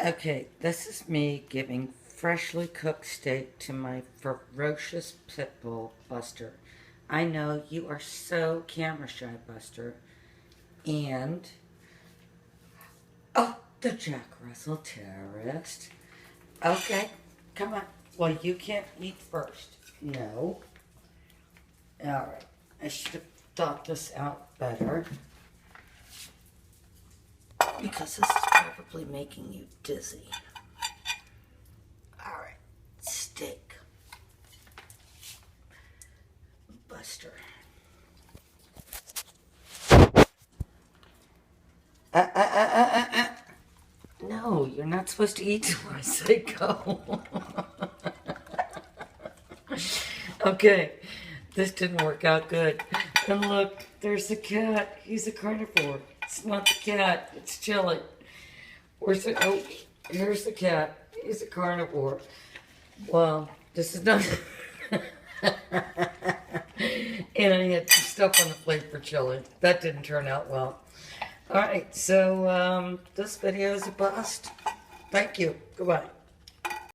Okay, this is me giving freshly cooked steak to my ferocious pit bull, Buster. I know you are so camera shy, Buster. And, oh, the Jack Russell terrorist. Okay, come on. Well, you can't eat first. No. Alright, I should have thought this out better. Because this is probably making you dizzy. Alright, steak. Buster. No, you're not supposed to eat till I say go. Okay, this didn't work out good. And look, there's the cat. He's a carnivore. It's not the cat, it's Chili. Where's the, oh, here's the cat. He's a carnivore. Well, this is not... And I had some stuff on the plate for Chili. That didn't turn out well. Alright, so this video is a bust. Thank you. Goodbye.